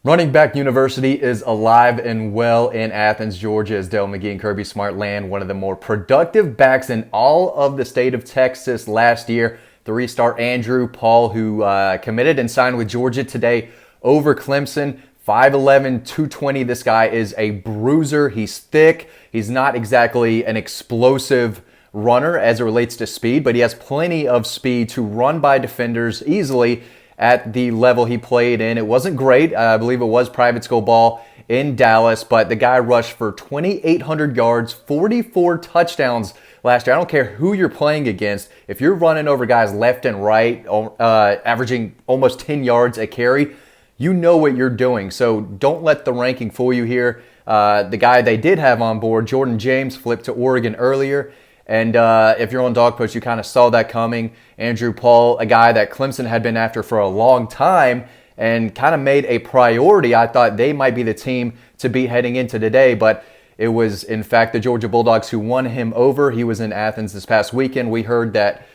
Running Back University is alive and well in Athens, Georgia, as Dale McGee and Kirby Smart land one of the more productive backs in all of the state of Texas last year. Three-star Andrew Paul, who committed and signed with Georgia today over Clemson. 5'11", 220. This guy is a bruiser. He's thick. He's not exactly an explosive runner as it relates to speed, but he has plenty of speed to run by defenders easily at the level he played in. It wasn't great. I believe it was private school ball in Dallas, but the guy rushed for 2,800 yards, 44 touchdowns last year. I don't care who you're playing against. If you're running over guys left and right, averaging almost 10 yards a carry, you know what you're doing. So don't let the ranking fool you here. The guy they did have on board, Jordan James, flipped to Oregon earlier. And if you're on Dog Post, you kind of saw that coming. Andrew Paul, a guy that Clemson had been after for a long time and kind of made a priority. I thought they might be the team to beat heading into today, but it was, in fact, the Georgia Bulldogs who won him over. He was in Athens this past weekend. We heard that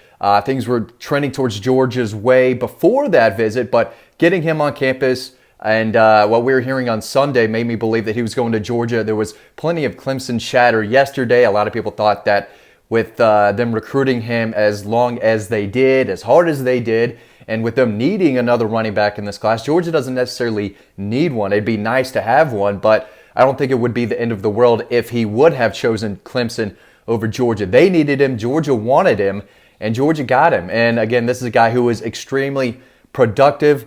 things were trending towards Georgia's way before that visit, but getting him on campus and what we were hearing on Sunday made me believe that he was going to Georgia. There was plenty of Clemson chatter yesterday. A lot of people thought that with them recruiting him as long as they did, as hard as they did, and with them needing another running back in this class, Georgia doesn't necessarily need one. It'd be nice to have one, but I don't think it would be the end of the world if he would have chosen Clemson over Georgia. They needed him, Georgia wanted him, and Georgia got him. And again, this is a guy who is extremely productive.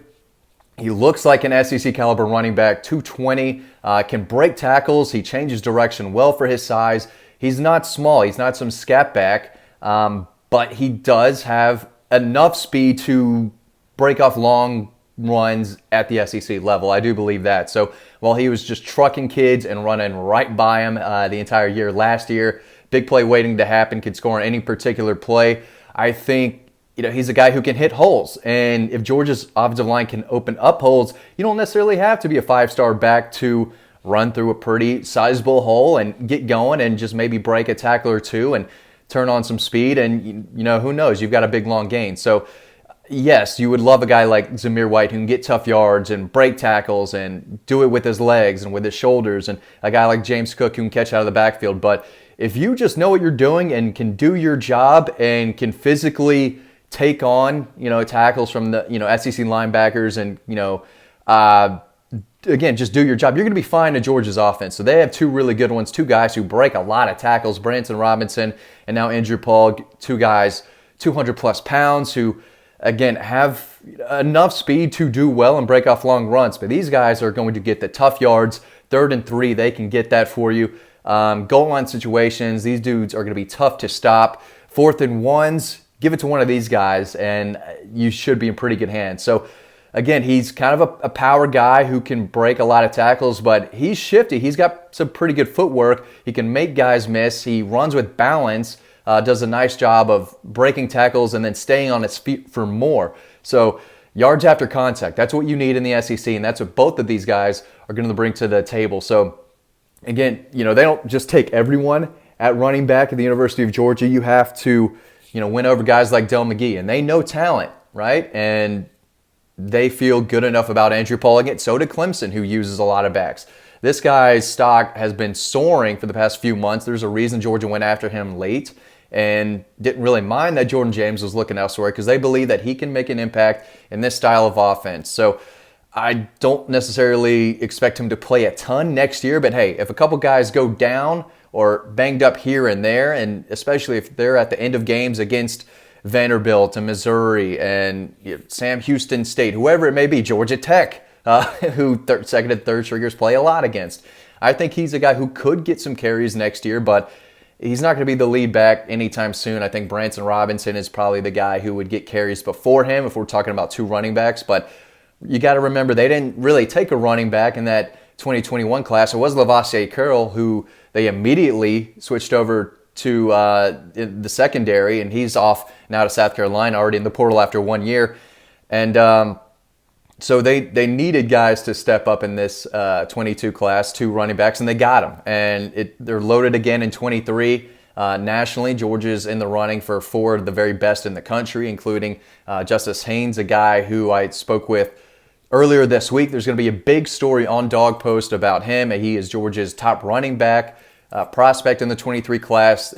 He looks like an SEC caliber running back, 220, can break tackles. He changes direction well for his size. He's not small. He's not some scat back, but he does have enough speed to break off long runs at the SEC level. I do believe that. So while he was just trucking kids and running right by him the entire year last year, big play waiting to happen, could score on any particular play, I think he's a guy who can hit holes. And if Georgia's offensive line can open up holes, you don't necessarily have to be a five-star back to run through a pretty sizable hole and get going and just maybe break a tackle or two and turn on some speed. And, who knows? You've got a big, long gain. So, yes, you would love a guy like Zamir White who can get tough yards and break tackles and do it with his legs and with his shoulders, and a guy like James Cook who can catch out of the backfield. But if you just know what you're doing and can do your job and can physically take on, tackles from the, SEC linebackers and, again, just do your job, you're going to be fine in Georgia's offense. So they have two really good ones, two guys who break a lot of tackles, Branson Robinson and now Andrew Paul, two guys 200-plus pounds who, again, have enough speed to do well and break off long runs. But these guys are going to get the tough yards, 3rd and 3, they can get that for you. Goal line situations, these dudes are going to be tough to stop. 4th and 1s, give it to one of these guys, and you should be in pretty good hands. So, again, he's kind of a power guy who can break a lot of tackles, but he's shifty. He's got some pretty good footwork. He can make guys miss. He runs with balance, does a nice job of breaking tackles and then staying on his feet for more. So yards after contact, that's what you need in the SEC, and that's what both of these guys are going to bring to the table. So, again, they don't just take everyone at running back at the University of Georgia. You have to, win over guys like Dale McGee, and they know talent, right? And they feel good enough about Andrew Paul. Again, so did Clemson, who uses a lot of backs. This guy's stock has been soaring for the past few months. There's a reason Georgia went after him late and didn't really mind that Jordan James was looking elsewhere because they believe that he can make an impact in this style of offense. So I don't necessarily expect him to play a ton next year, but hey, if a couple guys go down or banged up here and there, and especially if they're at the end of games against Vanderbilt and Missouri and Sam Houston State, whoever it may be, Georgia Tech, who second and third stringers play a lot against. I think he's a guy who could get some carries next year, but he's not going to be the lead back anytime soon. I think Branson Robinson is probably the guy who would get carries before him if we're talking about two running backs. But you got to remember, they didn't really take a running back in that 2021 class. It was Lavassier Curl, who they immediately switched over to the secondary, and he's off now to South Carolina, already in the portal after 1 year. And so they needed guys to step up in this 22 class, two running backs, and they got them. And they're loaded again in 23. Nationally, Georgia's in the running for four of the very best in the country, including Justice Haynes, a guy who I spoke with earlier this week. There's going to be a big story on Dog Post about him. He is Georgia's top running back prospect in the 23 class.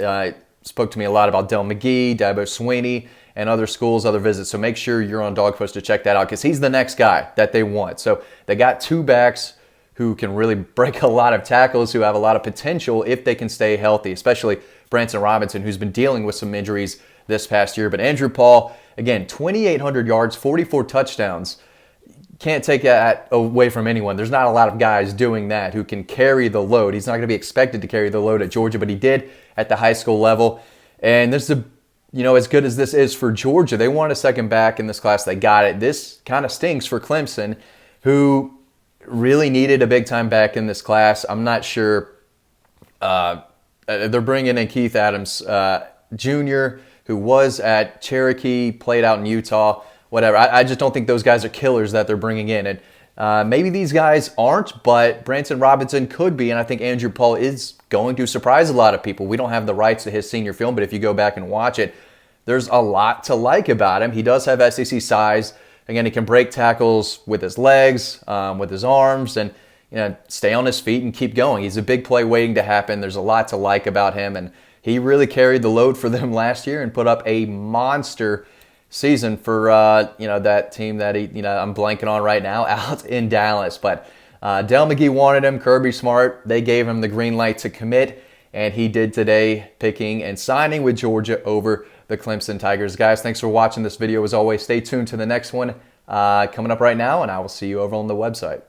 Spoke to me a lot about Del McGee, Dabo Swinney, and other schools, other visits. So make sure you're on Dog Post to check that out because he's the next guy that they want. So they got two backs who can really break a lot of tackles, who have a lot of potential if they can stay healthy, especially Branson Robinson, who's been dealing with some injuries this past year. But Andrew Paul, again, 2,800 yards, 44 touchdowns. Can't take that away from anyone. There's not a lot of guys doing that who can carry the load. He's not going to be expected to carry the load at Georgia, but he did at the high school level. And this is as good as this is for Georgia, they want a second back in this class. They got it. This kind of stinks for Clemson, who really needed a big-time back in this class. I'm not sure. They're bringing in Keith Adams Jr., who was at Cherokee, played out in Utah, whatever. I just don't think those guys are killers that they're bringing in. And maybe these guys aren't, but Branson Robinson could be, and I think Andrew Paul is going to surprise a lot of people. We don't have the rights to his senior film, but if you go back and watch it, there's a lot to like about him. He does have SEC size. Again, he can break tackles with his legs, with his arms, and stay on his feet and keep going. He's a big play waiting to happen. There's a lot to like about him, and he really carried the load for them last year and put up a monster season for that team that I'm blanking on right now out in Dallas. But Del McGee wanted him. Kirby Smart, they gave him the green light to commit, and he did today, picking and signing with Georgia over the Clemson Tigers. Guys, thanks for watching this video. As always, stay tuned to the next one coming up right now, and I will see you over on the website.